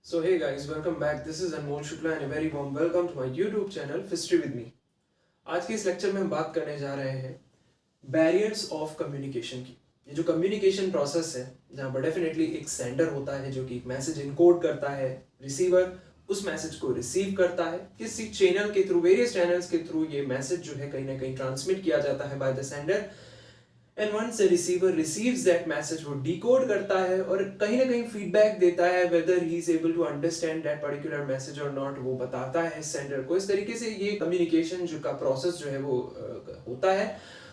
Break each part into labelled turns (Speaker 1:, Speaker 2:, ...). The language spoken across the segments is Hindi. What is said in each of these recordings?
Speaker 1: So hey guys, welcome back. This is Anmol Shukla and a very warm welcome to my YouTube channel History with me. आज के इस लेक्चर में हम बात करने जा रहे हैं बैरियर्स ऑफ कम्युनिकेशन की। ये जो कम्युनिकेशन प्रोसेस है जहाँ पर डेफिनेटली एक सेंडर होता है जो कि एक मैसेज इनकोड करता है, रिसीवर उस मैसेज को रिसीव करता है, किसी चैनल के थ्रू, वेरियस चैनल्स के थ्रू ये मैसेज जो है कहीं ना कहीं ट्रांसमिट किया जाता है by the sender and once the receiver receives that message वो डिकोड करता है और कहीं ना कहीं फीडबैक देता है whether he is able to understand that particular message और नॉट। वो बताता है सेंडर को। इस तरीके से ये कम्युनिकेशन जो का प्रोसेस जो है वो होता है।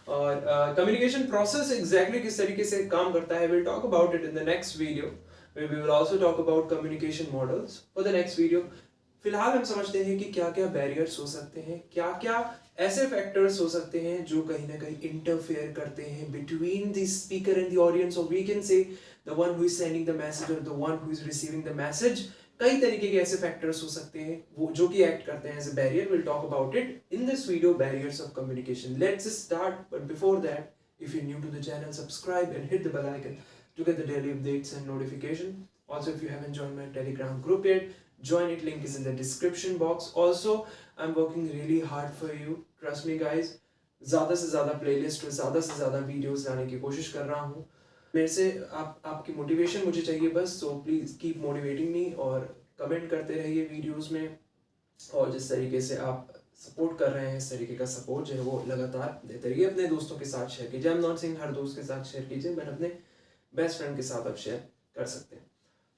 Speaker 1: और कम्युनिकेशन प्रोसेस एग्जैक्टली किस तरीके से काम करता है will talk about it in the next video. We will also talk about communication models for the next video. फिलहाल हम समझते हैं कि क्या क्या बैरियर्स हो सकते हैं, क्या क्या ऐसे फैक्टर्स हो सकते हैं जो कहीं ना कहीं इंटरफेयर करते हैं between the speaker and the audience, और we can say the one who is sending the message और the one who is receiving the message. कई तरीके के ऐसे फैक्टर्स हो सकते हैं वो जो कि एक्ट करते हैं as a barrier. Will talk about it in this video, barriers of communication. Let's start, but before that if you're new to the channel, subscribe and hit the bell icon to get the daily updates and notification. Also, if you haven't joined my Telegram group yet, join it. Link is in the description box. Also, I'm working really hard for you. Trust me, guys. ज़्यादा से ज़्यादा प्लेलिस्ट और ज़्यादा से ज़्यादा वीडियोस लाने की कोशिश कर रहा हूँ। मेरे से आपकी मोटिवेशन मुझे चाहिए बस। So please keep motivating me और कमेंट करते रहिए वीडियोस में। और जिस तरीके से आप सपोर्ट कर रहे हैं इस तरीके का सपोर्ट जो है वो लगातार देते रहिए। अपने दोस्तों के साथ शेयर कीजिए। आई एम नॉट सेइंग हर दोस्त के साथ शेयर कीजिए, बट अपने बेस्ट फ्रेंड के साथ आप शेयर कर सकते हैं।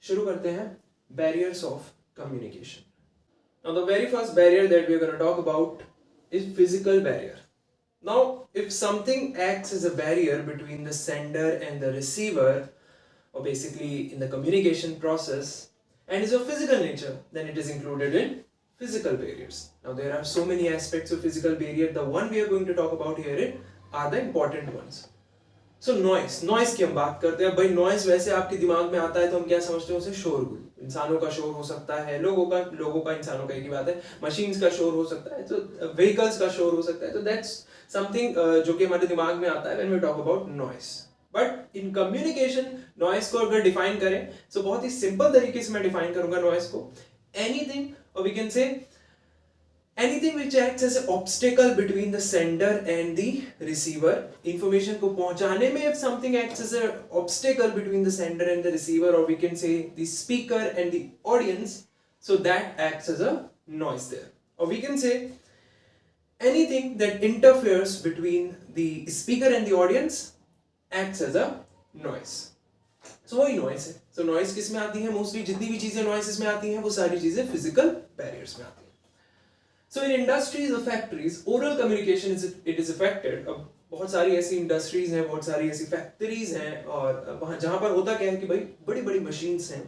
Speaker 1: शुरू करते हैं barriers of communication. Now the very first barrier that we are gonna talk about is physical barrier. Now if something acts as a barrier between the sender and the receiver, or basically in the communication process, and is of physical nature, then it is included in physical barriers. Now there are so many aspects of physical barrier. The one we are going to talk about here are the important ones. So noise की हम बात करते हैं। भाई noise वैसे आपके दिमाग में आता है तो हम क्या समझते हैं उसे? शोरगुल। इंसानों का शोर हो सकता है, लोगों का इंसानों का एक ही बात है। मशीन्स का शोर हो सकता है, तो व्हीकल्स का शोर हो सकता है। तो दैट्स समथिंग जो कि हमारे दिमाग में आता है when we talk about noise. But in communication noise को अगर डिफाइन करें तो बहुत ही सिंपल तरीके से मैं डिफाइन करूंगा नॉइस को। एनीथिंग, और we can say anything which acts as an obstacle between the sender and the receiver, information को पहुंचाने में if something acts as an obstacle between the sender and the receiver, or we can say the speaker and the audience, so that acts as a noise there. Or we can say anything that interferes between the speaker and the audience acts as a noise. So वही noise है। So noise किस में आती है? मोस्टली जितनी भी चीजें noises में आती हैं वो सारी चीजें physical barriers में आती हैं। So in industries or factories, oral communication is affected. अब बहुत सारी ऐसी इंडस्ट्रीज हैं, बहुत सारी ऐसी फैक्ट्रीज हैं, और वहाँ जहाँ पर होता क्या है कि भाई बड़ी बड़ी मशीन्स हैं,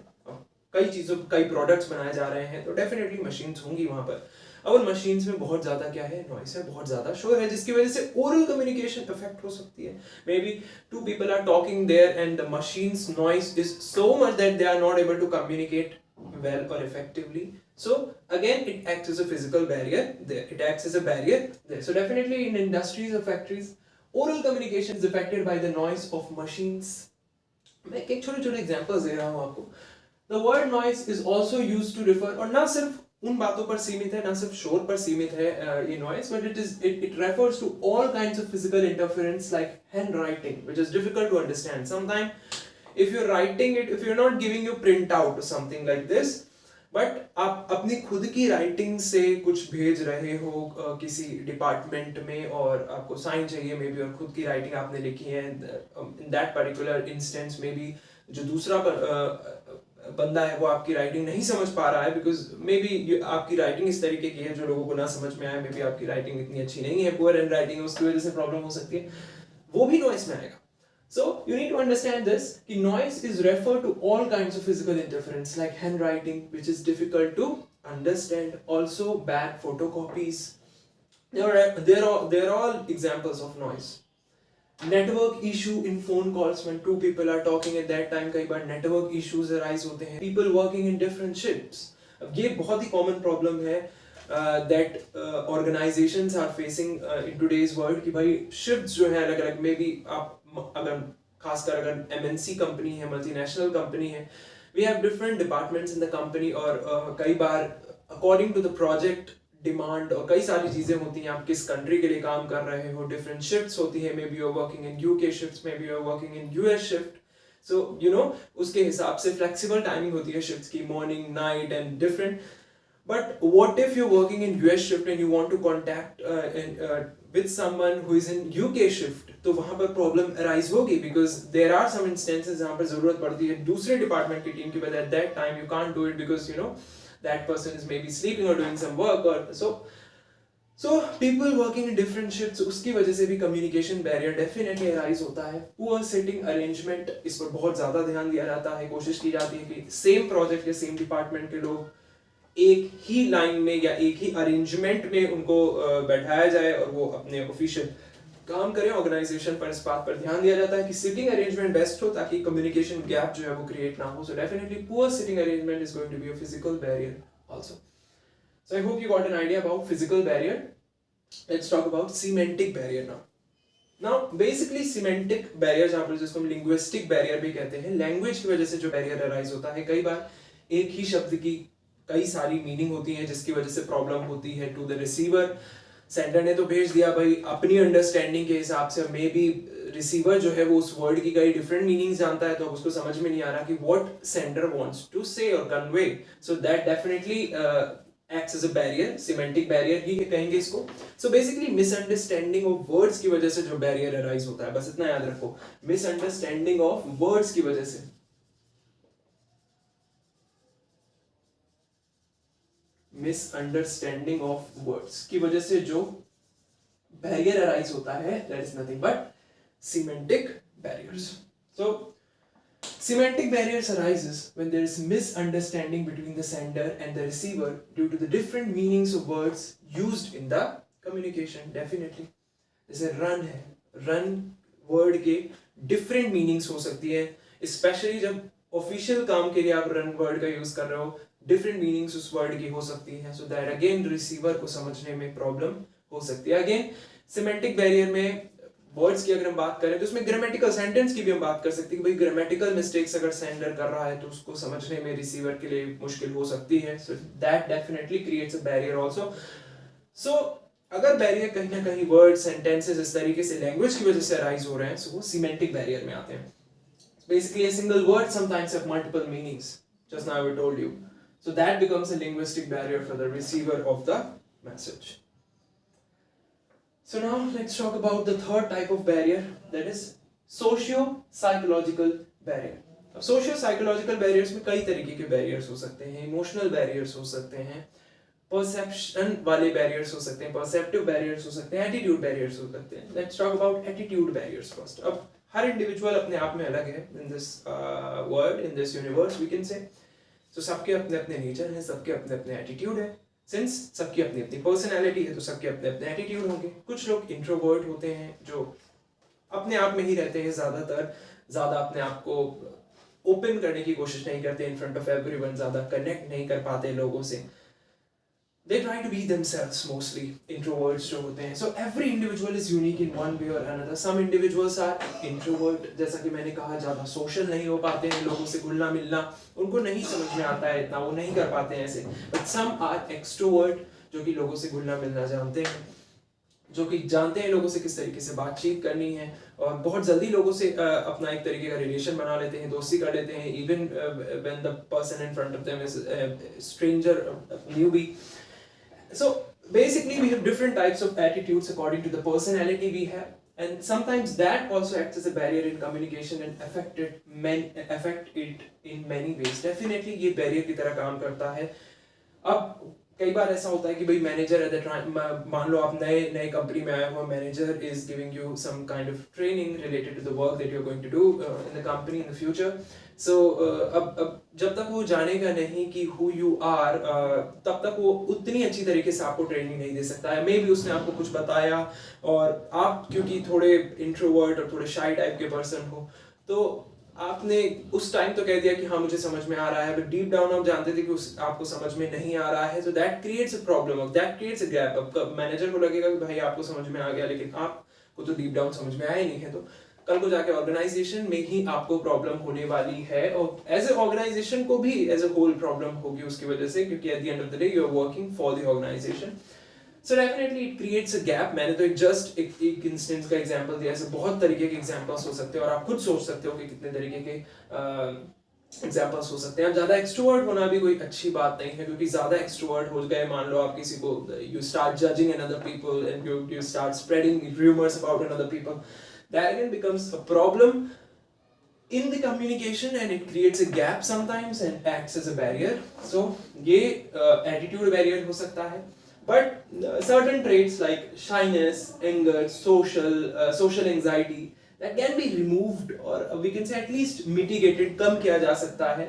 Speaker 1: कई प्रोडक्ट्स बनाए जा रहे हैं, तो डेफिनेटली मशीन्स होंगी वहाँ पर। अब उन मशीन्स में बहुत ज़्यादा क्या है? नॉइस है, बहुत ज़्यादा शोर है, जिसकी वजह से ओरल कम्युनिकेशन अफेक्ट हो सकती है। Maybe two people are talking there and the machines noise is so much that they are not able to communicate well or effectively. So again it acts as a physical barrier there. It acts as a barrier there. So definitely in industries or factories, oral communication is affected by the noise of machines. मैं एक छोटे-छोटे examples दे रहा हूँ आपको। The word noise is also used to refer, और ना सिर्फ उन बातों पर सीमित है, ना सिर्फ शोर पर सीमित है ये noise, but it refers to all kinds of physical interference like handwriting, which is difficult to understand. Sometimes if you're writing it, if you're not giving you print out or something like this, but आप अपनी खुद की राइटिंग से कुछ भेज रहे हो किसी डिपार्टमेंट में और आपको साइन चाहिए मे बी, और खुद की राइटिंग आपने लिखी है, in that particular instance may be जो दूसरा बंदा है वो आपकी राइटिंग नहीं समझ पा रहा है, बिकॉज मे बी आपकी राइटिंग इस तरीके की है जो लोगों को ना समझ में आए। मे बी आपकी राइटिंग इतनी अच्छी नहीं है, पुअर हैंड राइटिंग है, उसकी वजह से प्रॉब्लम हो सकती है, वो भी नॉइस में आएगा। So you need to understand this कि noise is referred to all kinds of physical interference like handwriting, which is difficult to understand. Also bad photocopies. They're all examples of noise. Network issue in phone calls when two people are talking at that time, कई बार network issues arise होते हैं. People working in different shifts. अब ये बहुत ही common problem है that organizations are facing in today's world कि भाई shifts जो है अलग-अलग, maybe आप अगर खासकर अगर MNC कंपनी है, मल्टीनेशनल कंपनी है, we have different departments in the company, और कई बार according to the project demand और कई सारी चीजें होती हैं, आप किस कंट्री के लिए काम कर रहे हो, डिफरेंट शिफ्ट्स होती है, maybe you are working in UK shifts, maybe you are working in US shift, so you know उसके हिसाब से फ्लेक्सिबल टाइमिंग होती है शिफ्ट्स की, morning night and different. But what if you're working in US shift and you want to contact with someone who is in UK shift? तो वहाँ पर problem arise होगी, because there are some instances जहाँ पर ज़रूरत पड़ती है दूसरे department की team की, but at that time you can't do it because you know that person is maybe sleeping or doing some work, or so people working in different shifts, उसकी वजह से भी communication barrier definitely arise होता है. Poor sitting arrangement, इस पर बहुत ज़्यादा ध्यान दिया जाता है, कोशिश की जाती है कि same project के same department के लोग एक ही लाइन में या एक ही अरेंजमेंट में उनको बैठाया जाए और वो अपने ऑफिशियल काम करें. ऑर्गेनाइजेशन पर इस बात पर ध्यान दिया जाता है कि सिटिंग अरेंजमेंट बेस्ट हो, ताकि कम्युनिकेशन गैप जो है वो क्रिएट ना हो. So definitely poor sitting arrangement is going to be a physical barrier also. So I hope you got an idea about physical barrier. Let's talk about semantic barrier now. Now basically semantic barrier, जहाँ पर जिसको हम लिंग्विस्टिक बैरियर भी कहते हैं, लैंग्वेज की वजह से जो बैरियर अराइज होता है. कई बार एक ही शब्द की कई सारी मीनिंग होती है, जिसकी वजह से प्रॉब्लम होती है टू द रिसीवर. सेंडर ने तो भेज दिया भाई अपनी अंडरस्टैंडिंग के हिसाब से, मे बी रिसीवर जो है वो उस वर्ड की कई डिफरेंट मीनिंग्स जानता है, तो उसको समझ में नहीं आ रहा कि what sender wants to say और convey. So that definitely acts as a barrier. Semantic barrier ही कहेंगे इसको. So basically misunderstanding of words की वजह से जो बैरियर अराइज होता है, बस इतना याद रखो, मिसअंडरस्टैंडिंग ऑफ वर्ड्स की वजह से, मिसअंडरस्टैंडिंग ऑफ वर्ड्स की वजह से जो बैरियर अराइज होता है, that is nothing but semantic barriers. So semantic barriers arises when there is misunderstanding between the sender and the receiver due to the different meanings of words used in the communication. Definitely जैसे run है, run word के different meanings हो सकती है, especially जब official काम के लिए आप run word का use कर रहे हो, different meanings उस word की हो सकती है. So that again receiver को समझने में problem हो सकती है. Again semantic barrier में वर्ड्स की अगर हम बात करें तो उसमें ग्रामेटिकल सेंटेंस की भी हम बात कर सकते हैं कि भाई ग्रामेटिकल मिस्टेक्स अगर सेंडर कर रहा है तो उसको समझने में रिसीवर के लिए मुश्किल हो सकती है. So that definitely creates a barrier also. So अगर बैरियर कहीं ना कहीं वर्ड सेंटेंसेस इस तरीके से लैंग्वेज की वजह से अराइज हो रहे हैं, सो वो सीमेंटिक बैरियर में आते हैं. Basically a single word sometimes have multiple meanings, just now I told you. So that becomes a linguistic barrier for the receiver of the message. So now let's talk about the third type of barrier, that is socio-psychological barrier. अब socio-psychological barriers में कई तरीके के barriers हो सकते हैं. Emotional barriers हो सकते हैं, perception वाले barriers हो सकते हैं, perceptive barriers हो सकते हैं, attitude barriers हो सकते हैं. Let's talk about attitude barriers first. अब हर individual अपने आप में अलग है in this world, in this universe we can say. So सबके अपने अपने nature हैं, सबके अपने अपने attitude है. सिंस सबकी अपनी अपनी पर्सनैलिटी है तो सबके अपने अपने एटीट्यूड होंगे. कुछ लोग इंट्रोवर्ट होते हैं जो अपने आप में ही रहते हैं, ज़्यादा अपने आप को ओपन करने की कोशिश नहीं करते इन फ्रंट ऑफ एवरीवन, ज़्यादा कनेक्ट नहीं कर पाते लोगों से. They try to be themselves mostly, introverts जो होते हैं. So every individual is unique in one way or another. Some individuals are introvert, जैसा कि मैंने कहा, ज़्यादा social नहीं हो पाते हैं, लोगों से घुलना मिलना उनको नहीं समझ में आता है इतना, वो नहीं कर पाते हैं ऐसे. But some are extrovert, जो कि लोगों से घुलना मिलना जानते हैं, जो कि जानते हैं लोगों से किस तरीके से बातचीत करनी है, और बहुत जल्दी लोगों से अपना एक तरीके का रिलेशन बना लेते हैं, दोस्ती कर लेते हैं, even when the person in front of them is stranger, newbie. So basically we have different types of attitudes according to the personality we have, and sometimes that also acts as a barrier in communication and affect it in many ways. Definitely ये barrier की तरह काम करता है. अब कई बार ऐसा होता है कि भाई मैनेजर एट द टाइम, मान लो आप नए कंपनी में आए हो, manager is giving you some kind of training related to the work that you are going to do in the company in the future. So अब जब तक वो जानेगा नहीं कि हु यू आर, तब तक वो उतनी अच्छी तरीके से आपको ट्रेनिंग नहीं दे सकता है. मे बी उसने आपको कुछ बताया और आप क्योंकि थोड़े इंट्रोवर्ट और थोड़े शाई टाइप के पर्सन हो, तो आपने उस टाइम तो कह दिया कि हाँ मुझे समझ में आ रहा है, बट डीप डाउन आप जानते थे कि आपको समझ में नहीं आ रहा है. So that creates a problem, that creates a gap. अब मैनेजर को लगेगा कि भाई आपको समझ में आ गया, लेकिन आपको तो डीप डाउन समझ में आया ही नहीं है. तो कल को जाके ऑर्गेनाइजेशन में ही आपको प्रॉब्लम होने वाली है, और एज ए ऑर्गेनाइजेशन को भी एज ए होल प्रॉब्लम होगी उसकी वजह से, क्योंकि at the end of the day you are working for the organisation. So definitely it creates a gap. मैंने तो जस्ट एक इंस्टेंस का एग्जांपल दिया, ऐसे बहुत तरीके के एग्जांपल्स हो सकते हैं, और आप खुद सोच सकते हो कि कितने तरीके के एग्जांपल्स हो सकते हैं. अब ज्यादा एक्सट्रोवर्ट होना भी कोई अच्छी बात नहीं है, क्योंकि ज्यादा एक्सट्रोवर्ट हो गए, मान लो आप किसी को, you start judging another people and you start spreading rumours about another people, that again becomes a problem in the communication, and it creates a gap sometimes and acts as a barrier. So ये attitude barrier हो सकता है. But certain traits like shyness, anger, social anxiety, that can be removed, or we can say at least mitigated, कम किया जा सकता है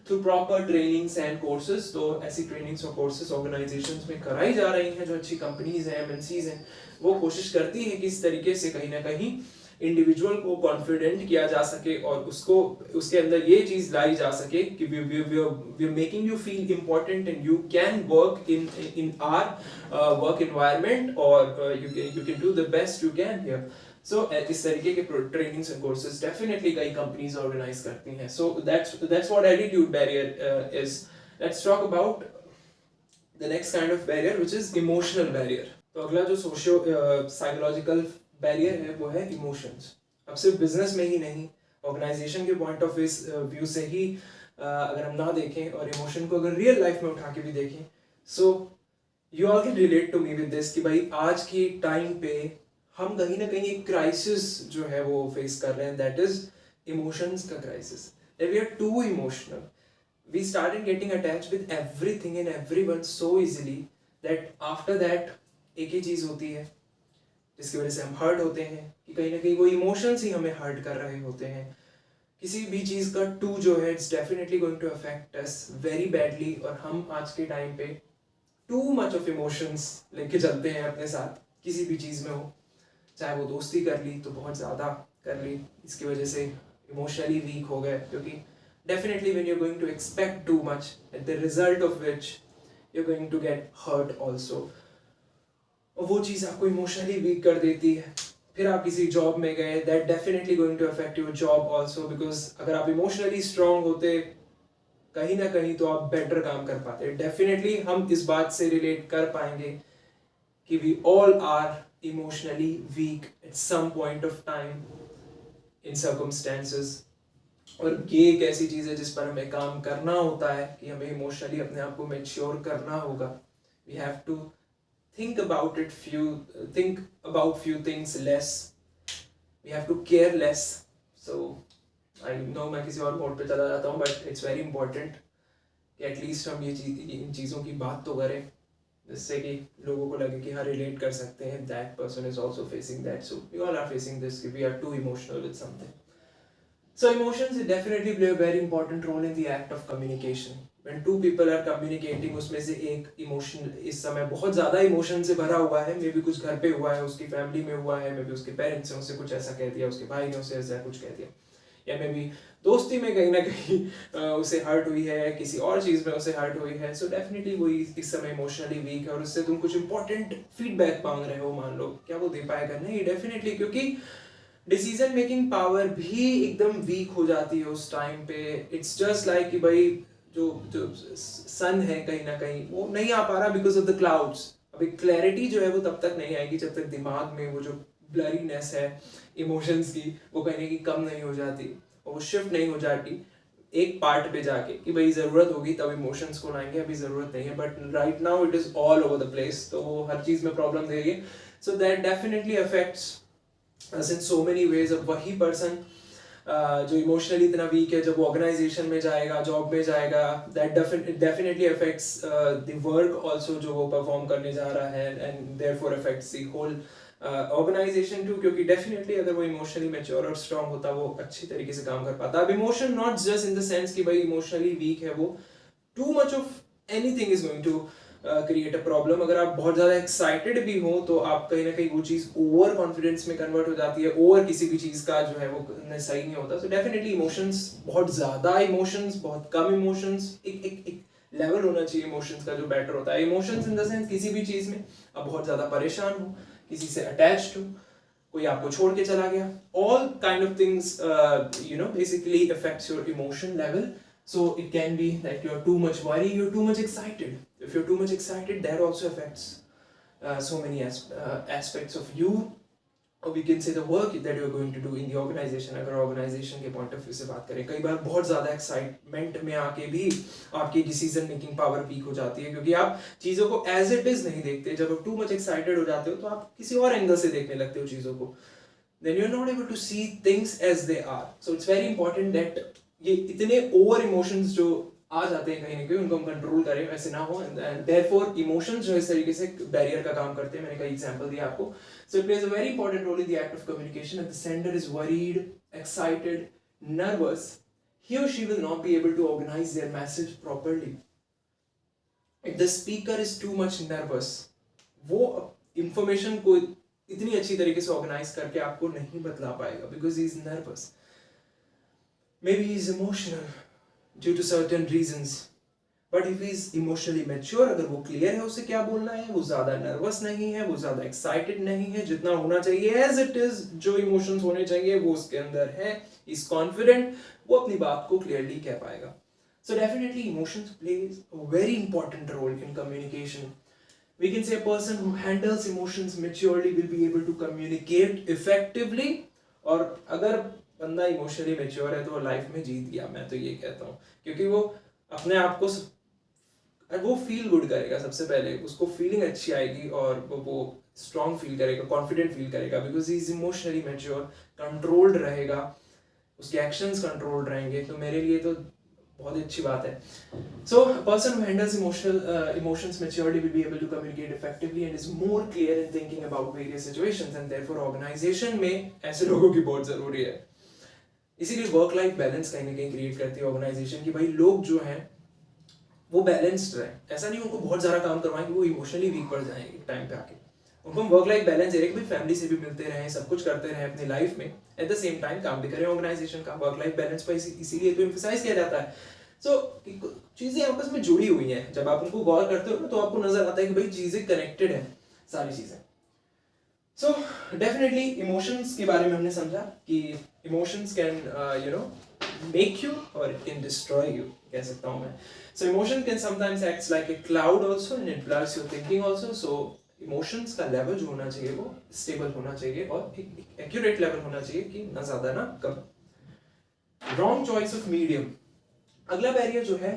Speaker 1: through proper trainings and courses. तो ऐसी trainings और courses organizations में कराई जा रही हैं, जो अच्छी companies हैं, MNCs हैं, वो कोशिश करती है कि इस तरीके से कहीं ना कहीं इंडिविजुअल को कॉन्फिडेंट किया जा सके, और उसको उसके अंदर ये चीज लाई जा सके कि we are making you feel important and you can work in our work environment, और you can do the best you can here. So इस तरीके के ट्रेनिंग्स एंड कोर्सेज डेफिनेटली कई कंपनीज ऑर्गेनाइज करती हैं. So that's what attitude barrier is. Let's talk about the next kind of barrier, which is emotional barrier. तो अगला जो सोशियो साइकोलॉजिकल बैरियर है वो है इमोशंस. अब सिर्फ बिजनेस में ही नहीं, ऑर्गेनाइजेशन के पॉइंट ऑफ व्यू से ही अगर हम ना देखें, और इमोशन को अगर रियल लाइफ में उठा के भी देखें, so you all can relate to me with this कि भाई आज की टाइम पे हम कहीं ना कहीं एक क्राइसिस जो है वो फेस कर रहे हैं, दैट इज इमोशंस का crisis. We are too emotional. We started getting attached with everything and everyone so easily that after that एक ही चीज होती है जिसकी वजह से हम हर्ट होते हैं, कि कहीं ना कहीं वो इमोशंस ही हमें हर्ट कर रहे होते हैं. किसी भी चीज़ का टू जो है, it's definitely going to affect us very badly, और हम आज के टाइम पे टू मच ऑफ इमोशंस लेके चलते हैं अपने साथ, किसी भी चीज़ में हो. चाहे वो दोस्ती कर ली तो बहुत ज़्यादा कर ली, इसकी वजह से इमोशनली वीक हो गए, क्योंकि definitely when you are going to expect too much, at the result of which you are going to get hurt also, और वो चीज़ आपको इमोशनली वीक कर देती है. फिर आप किसी जॉब में गए, that definitely going to affect your job also, because अगर आप इमोशनली स्ट्रांग होते कहीं ना कहीं तो आप बेटर काम कर पाते. डेफिनेटली हम इस बात से रिलेट कर पाएंगे कि we all are emotionally weak at some point of time in circumstances, और ये एक ऐसी चीज़ है जिस पर हमें काम करना होता है कि हमें इमोशनली अपने आप को मैच्योर करना होगा. We have to think about few things less. We have to care less. So I know मैं किसी और मोड पे चला जाता हूँ, but it's very important कि एटलीस्ट हम इन चीज़ों की बात तो करें, जिससे कि लोगों को लगे कि हाँ रिलेट कर सकते हैं, that person is also facing that. So we all are facing this, कि we are too emotional with something. So emotions definitely play a very important role in the act of communication. When two people are communicating, उसमें से एक इमोशन इस समय बहुत ज़्यादा इमोशन से भरा हुआ है, मे बी कुछ घर पे हुआ है, उसकी फैमिली में हुआ है, मे बी उसके पेरेंट्स ने उससे कुछ ऐसा कह दिया, उसके भाई ने उससे ऐसा कुछ कह दिया, या मे बी दोस्ती में कहीं ना कहीं उसे हर्ट हुई है, किसी और चीज़ में उसे हर्ट हुई है. सो डेफिनेटली वो इस समय इमोशनली वीक है, और उससे तुम कुछ इंपॉर्टेंट फीडबैक मांग रहे हो, मान लो, क्या वो दे पाएगा? नहीं, डेफिनेटली, क्योंकि डिसीजन मेकिंग पावर भी एकदम वीक हो जाती है उस टाइम पे. इट्स जस्ट लाइक कि भाई जो सन है कहीं ना कहीं वो नहीं आ पा रहा बिकॉज ऑफ द क्लाउड्स. अभी क्लैरिटी जो है वो तब तक नहीं आएगी जब तक दिमाग में वो जो ब्लरीनेस है इमोशंस की, वो कहीं ना कहीं कम नहीं हो जाती, और वो शिफ्ट नहीं हो जाती एक पार्ट पे जाके कि भाई ज़रूरत होगी तब इमोशंस को लाएंगे, अभी ज़रूरत नहीं है. But right now it is all over the place, तो वो हर चीज़ में प्रॉब्लम दे रही है. So that definitely affects us in so many ways. अब वही पर्सन जो इमोशनली इतना वीक है, जब वो ऑर्गेनाइजेशन में जाएगा, जॉब में जाएगा, that definitely affects the work also जो वो परफॉर्म करने जा रहा है, and therefore affects the whole organisation too, क्योंकि डेफिनेटली अगर वो इमोशनली मैच्योर और स्ट्रांग होता वो अच्छी तरीके से काम कर पाता. अब emotion not just in the sense कि भाई इमोशनली वीक है, वो too much of anything is going to create a problem. अगर आप बहुत ज़्यादा एक्साइटेड भी हो तो आप कहीं ना कहीं वो चीज़ ओवर कॉन्फिडेंस में कन्वर्ट हो जाती है, ओवर किसी भी चीज़ का जो है वो सही नहीं होता. सो डेफिनेटली इमोशंस, बहुत ज़्यादा इमोशंस, बहुत कम इमोशंस, एक लेवल होना चाहिए इमोशंस का जो बेटर होता है. इमोशंस इन द सेंस किसी भी चीज़ में आप बहुत ज़्यादा परेशान हो, किसी से अटैच्ड हो, कोई आपको छोड़ के चला गया, all kind of things basically affects your emotion level. So it can be that you're too much worried, you're too much excited. If you're too much excited, that also affects so many aspects of you, or we can say the work that you're going to do in the organization. अगर organization के point of view से बात करें, कई बार बहुत ज़्यादा excitement में आके भी आपकी decision making power weak हो जाती है, क्योंकि आप चीज़ों को as it is नहीं देखते. जब आप too much excited हो जाते हो तो आप किसी और एंगल से देखने लगते हो चीज़ों को, then you're not able to see things as they are. So it's very important that ये इतने over emotions जो आ जाते हैं कहीं ना कहीं, उनको हम कंट्रोल करें, वैसे ना हो. एंड देयरफॉर इमोशंस जो इस तरीके से बैरियर का काम करते हैं. मैंने कई एग्जांपल दिया आपको. So it plays a very important role in the act of communication. If the sender is worried, excited, nervous, he or she will not be able to organize their message properly. If the speaker is too much nervous, वो इंफॉर्मेशन को इतनी अच्छी तरीके से ऑर्गेनाइज करके आपको नहीं बतला पाएगा, because he is nervous. Maybe he is emotional due to certain reasons, but if he is emotionally mature, अगर वो clear है उसे क्या बोलना है, वो ज़्यादा nervous नहीं है, वो ज़्यादा excited नहीं है, जितना होना चाहिए as it is, जो emotions होने चाहिए वो उसके अंदर है, is confident, वो अपनी बात को clearly कह पाएगा. So definitely emotions plays a very important role in communication. We can say a person who handles emotions maturely will be able to communicate effectively. और अगर बंदा इमोशनली मैच्योर है तो वो लाइफ में जीत गया, मैं तो ये कहता हूँ, क्योंकि वो अपने आप को वो फील गुड करेगा. सबसे पहले उसको फीलिंग अच्छी आएगी और वो स्ट्रॉन्ग फील करेगा, कॉन्फिडेंट फील करेगा, because he is emotionally mature, controlled रहेगा, उसके एक्शंस कंट्रोल्ड रहेंगे. तो मेरे लिए तो बहुत अच्छी बात है. So a person who handles emotions maturely will be able to communicate effectively and is more clear in thinking about various situations, and therefore organization में ऐसे लोगों की बहुत ज़रूरी है. इसीलिए वर्क लाइफ बैलेंस कहीं ना कहीं क्रिएट करती है ऑर्गेनाइजेशन की. भाई लोग जो हैं वो बैलेंस्ड रहे, ऐसा नहीं उनको बहुत ज़्यादा काम करवाएंगे वो इमोशनली वीक पड़ जाएंगे टाइम पे आके. उनको हम वर्क लाइफ बैलेंस दे रहे हैं कि फैमिली से भी मिलते रहें, सब कुछ करते रहें अपनी लाइफ में, एट द सेम टाइम काम भी करें ऑर्गेनाइजेशन का. वर्क लाइफ बैलेंस पर इसीलिए तो एम्फसाइज किया जाता है. सो चीज़ें आपस में जुड़ी हुई हैं. जब आप उनको गौर करते हो ना तो आपको नजर आता है कि भाई चीज़ें कनेक्टेड हैं सारी चीज़ें. सो डेफिनेटली इमोशंस के बारे में हमने समझा कि इमोशंस कैन मेक यू और इट कैन डिस्ट्रॉय यू, कह सकता हूँ मैं. So emotion can sometimes acts like a cloud also and it blurs your thinking also. So emotions का लेवल जो होना चाहिए वो स्टेबल होना चाहिए और एक एक्यूरेट लेवल होना चाहिए कि ना ज़्यादा ना कम. Wrong choice of medium. अगला बैरियर जो है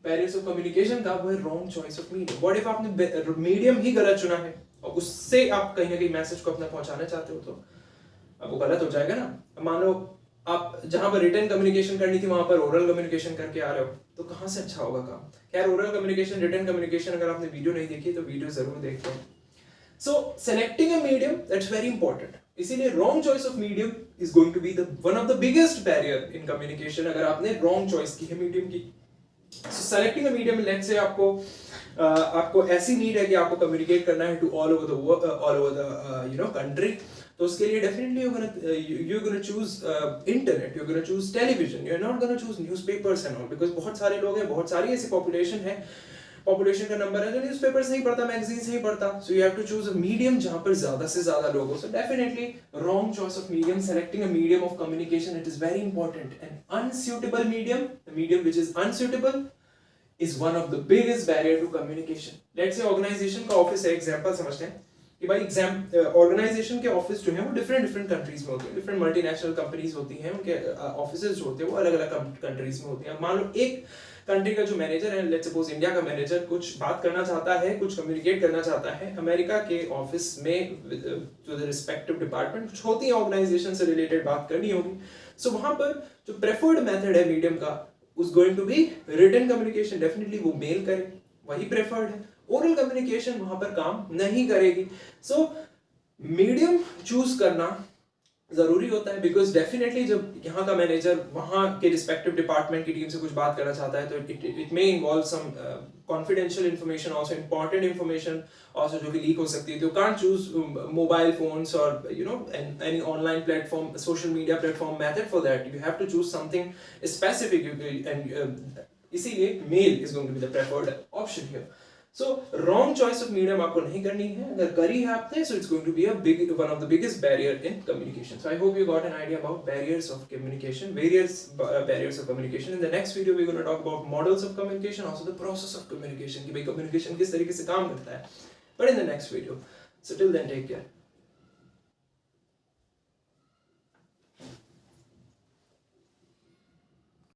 Speaker 1: बैरियर्स ऑफ कम्युनिकेशन का, वो है wrong choice of medium. What if आपने मीडियम ही गलत चुना है और उससे आप कहीं ना कहीं मैसेज को अपना पहुंचाना चाहते हो तो अब वो गलत हो जाएगा ना. मान लो आप जहां पर रिटन कम्युनिकेशन करनी थी वहां पर ओरल कम्युनिकेशन करके आ रहे हो तो कहाँ से अच्छा होगा काम. खैर ओरल कम्युनिकेशन, रिटन कम्युनिकेशन, अगर आपने वीडियो नहीं देखी तो वीडियो जरूर देखते हैं. So selecting a medium that's very important. इसीलिए wrong choice of medium is going to be the one of the biggest barrier in communication अगर आपने रॉन्ग चॉइस की है मीडियम की. So selecting a medium, let's say आपको ऐसी नीड है कि आपको कम्युनिकेट करना है to all over the country. तो उसके लिए definitely you're gonna choose internet, you're gonna choose television, you're not gonna choose newspapers and all, because बहुत सारे लोग हैं, बहुत सारी ऐसी population है, population का नंबर है जो न्यूज़पेपर्स नहीं पढ़ता, मैगजीन्स नहीं पढ़ता. So you have to choose a medium जहां पर ज्यादा से ज्यादा लोग हो. So definitely wrong choice of medium, selecting a medium of communication, it is very important. An unsuitable medium, the medium which is unsuitable is one of the biggest barrier to communication. Let's say organization का ऑफिस है, एग्जांपल समझते हैं कि भाई ऑर्गेनाइजेशन के ऑफिस जो है वो डिफरेंट कंट्रीज में होते हैं, डिफरेंट मल्टीनेशनल कंपनीज होती हैं, उनके ऑफिसेज जो होते हैं वो अलग अलग कंट्रीज में होती हैं. मान लो एक कंट्री का जो मैनेजर है, लेट्स सपोज इंडिया का मैनेजर कुछ बात करना चाहता है, कुछ कम्युनिकेट करना चाहता है अमेरिका के ऑफिस में जो रिस्पेक्टिव डिपार्टमेंट कुछ होती है ऑर्गेनाइजेशन से रिलेटेड बात करनी होगी. सो वहां पर जो प्रेफर्ड मेथड है मीडियम का उस going to be written communication. Definitely वो मेल करे, वही प्रेफर्ड है. ओरल कम्युनिकेशन वहां पर काम नहीं करेगी. सो मीडियम चूज करना जरूरी होता है, बिकॉज डेफिनेटली जब यहाँ का मैनेजर वहाँ के रिस्पेक्टिव डिपार्टमेंट की टीम से कुछ बात करना चाहता है तो it may involve some confidential information, also important information also जो कि लीक हो सकती है. तो कांट चूज मोबाइल फोन्स और any online platform, social media platform method for that. You have to choose something specific, and इसीलिए mail is going to be the preferred option here. So wrong choice of medium आपको नहीं करनी है, अगर करी है आपने so it's going to be a big one of the biggest barrier in communication. So I hope you got an idea about barriers of communication, various barriers of communication. In the next video we're going to talk about models of communication, also the process of communication, कि भाई communication किस तरीके से काम करता है, but in the next video. So till then, take care.